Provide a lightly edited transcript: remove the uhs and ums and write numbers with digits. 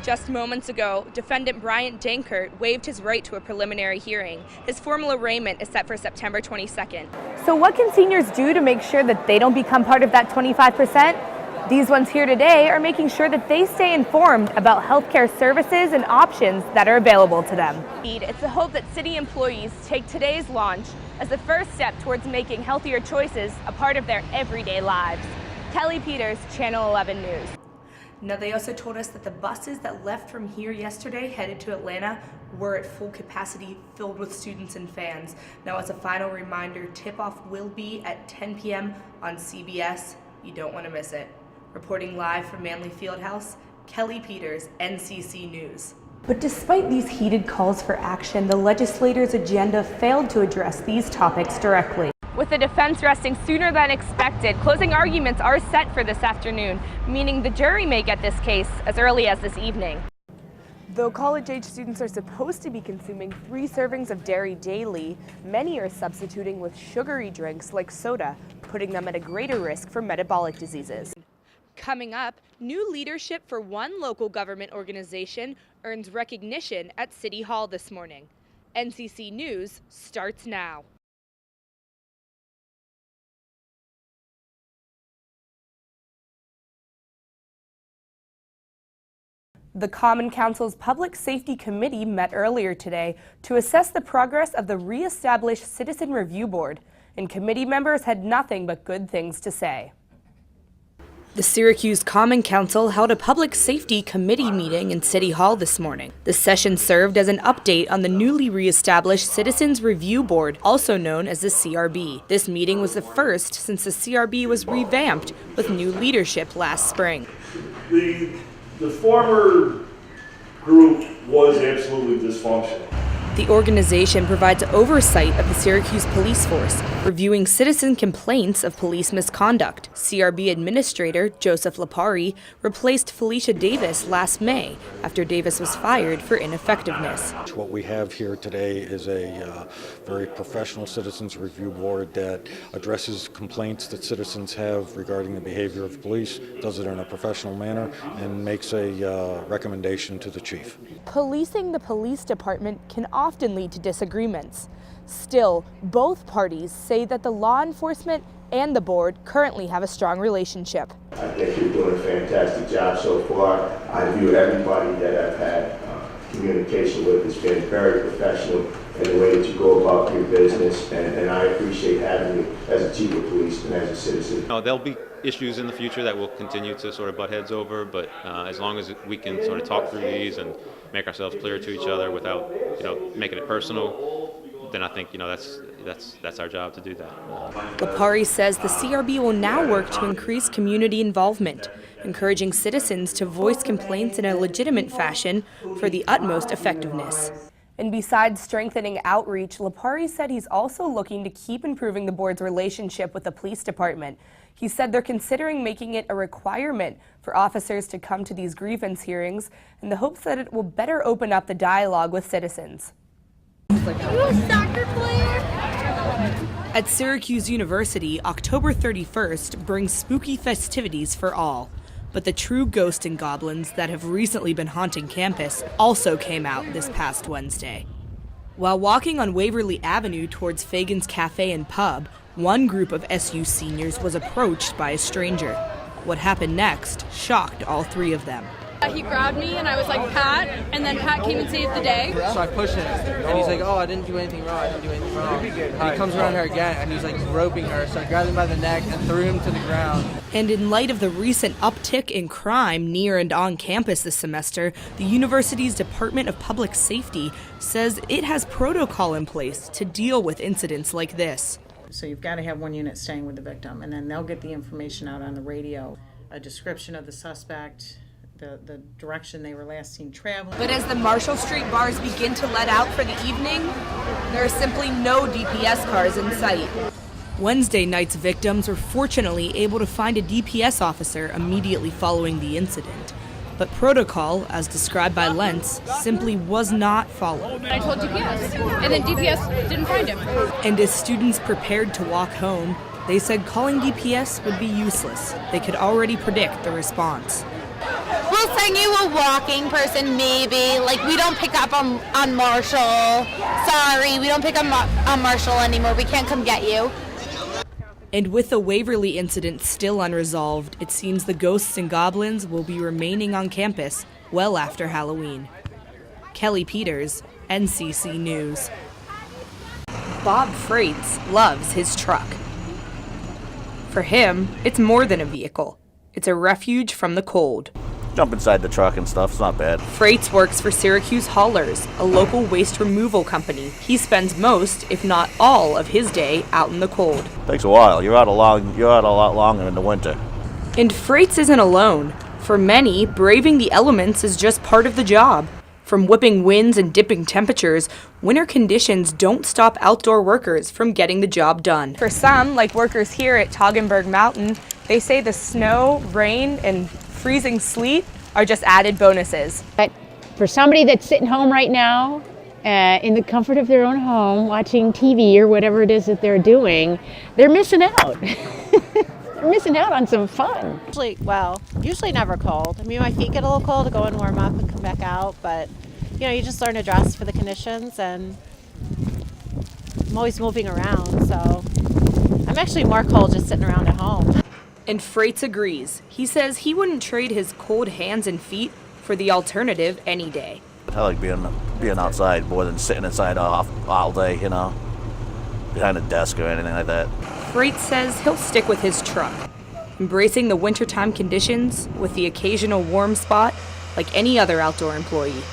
Just moments ago, defendant Bryant Dankert waived his right to a preliminary hearing. His formal arraignment is set for September 22nd. So what can seniors do to make sure that they don't become part of that 25%? These ones here today are making sure that they stay informed about healthcare services and options that are available to them. It's the hope that city employees take today's launch as the first step towards making healthier choices a part of their everyday lives. Kelly Peters, Channel 11 News. Now, they also told us that the buses that left from here yesterday headed to Atlanta were at full capacity, filled with students and fans. Now, as a final reminder, tip-off will be at 10 p.m. on CBS. You don't want to miss it. Reporting live from Manley Fieldhouse, Kelly Peters, NCC News. But despite these heated calls for action, the legislators' agenda failed to address these topics directly. With the defense resting sooner than expected, closing arguments are set for this afternoon, meaning the jury may get this case as early as this evening. Though college-age students are supposed to be consuming 3 servings of dairy daily, many are substituting with sugary drinks like soda, putting them at a greater risk for metabolic diseases. Coming up, new leadership for one local government organization earns recognition at City Hall this morning. NCC News starts now. The Common Council's Public Safety Committee met earlier today to assess the progress of the re-established Citizen Review Board, and committee members had nothing but good things to say. The Syracuse Common Council held a Public Safety Committee meeting in City Hall this morning. The session served as an update on the newly re-established Citizens Review Board, also known as the CRB. This meeting was the first since the CRB was revamped with new leadership last spring. The former group was absolutely dysfunctional. The organization provides oversight of the Syracuse police force, reviewing citizen complaints of police misconduct. CRB Administrator Joseph Lapari replaced Felicia Davis last May after Davis was fired for ineffectiveness. What we have here today is a very professional Citizens Review Board that addresses complaints that citizens have regarding the behavior of police, does it in a professional manner, and makes a recommendation to the chief. Policing the police department can often lead to disagreements. Still, both parties say that the law enforcement and the board currently have a strong relationship. I think you're doing a fantastic job so far. I view everybody that I've had communication with has been very professional in the way that you go about your business, and I appreciate having you as a chief of police and as a citizen. There'll be issues in the future that we'll continue to sort of butt heads over, but as long as we can sort of talk through these and make ourselves clear to each other without, making it personal, then I think, that's our job to do that. Lapari says the CRB will now work to increase community involvement, encouraging citizens to voice complaints in a legitimate fashion for the utmost effectiveness. And besides strengthening outreach, Lapari said he's also looking to keep improving the board's relationship with the police department. He said they're considering making it a requirement for officers to come to these grievance hearings in the hopes that it will better open up the dialogue with citizens. Are you a soccer player? At Syracuse University, October 31st brings spooky festivities for all. But the true ghosts and goblins that have recently been haunting campus also came out this past Wednesday. While walking on Waverly Avenue towards Fagan's Cafe and Pub, one group of SU seniors was approached by a stranger. What happened next shocked all 3 of them. He grabbed me and I was like, Pat, and then Pat came and saved the day. So I pushed him and he's like, oh, I didn't do anything wrong, And he comes around her again and he's like groping her, so I grabbed him by the neck and threw him to the ground. And in light of the recent uptick in crime near and on campus this semester, the university's Department of Public Safety says it has protocol in place to deal with incidents like this. So you've got to have one unit staying with the victim, and then they'll get the information out on the radio, a description of the suspect, the direction they were last seen traveling. But as the Marshall Street bars begin to let out for the evening, there are simply no DPS cars in sight. Wednesday night's victims were fortunately able to find a DPS officer immediately following the incident. But protocol, as described by Lentz, simply was not followed. I told DPS, and then DPS didn't find him. And as students prepared to walk home, they said calling DPS would be useless. They could already predict the response. We're we'll send you a walking person, maybe. Like, we don't pick up on Marshall. Sorry, we don't pick up on Marshall anymore. We can't come get you. And with the Waverly incident still unresolved, it seems the ghosts and goblins will be remaining on campus well after Halloween. Kelly Peters, NCC News. Bob Freites loves his truck. For him, it's more than a vehicle. It's a refuge from the cold. Jump inside the truck and stuff, it's not bad. Freites works for Syracuse Haulers, a local waste removal company. He spends most, if not all, of his day out in the cold. Takes a while. You're out a lot longer in the winter. And Freites isn't alone. For many, braving the elements is just part of the job. From whipping winds and dipping temperatures, winter conditions don't stop outdoor workers from getting the job done. For some, like workers here at Toggenburg Mountain, they say the snow, rain, and freezing sleet are just added bonuses. But for somebody that's sitting home right now, in the comfort of their own home, watching TV or whatever it is that they're doing, they're missing out. They're missing out on some fun. Usually never cold. I mean, my feet get a little cold to go and warm up and come back out, but you just learn to dress for the conditions, and I'm always moving around, so I'm actually more cold just sitting around at home. And Freites agrees. He says he wouldn't trade his cold hands and feet for the alternative any day. I like being outside more than sitting inside all day, behind a desk or anything like that. Freites says he'll stick with his truck, embracing the wintertime conditions with the occasional warm spot like any other outdoor employee.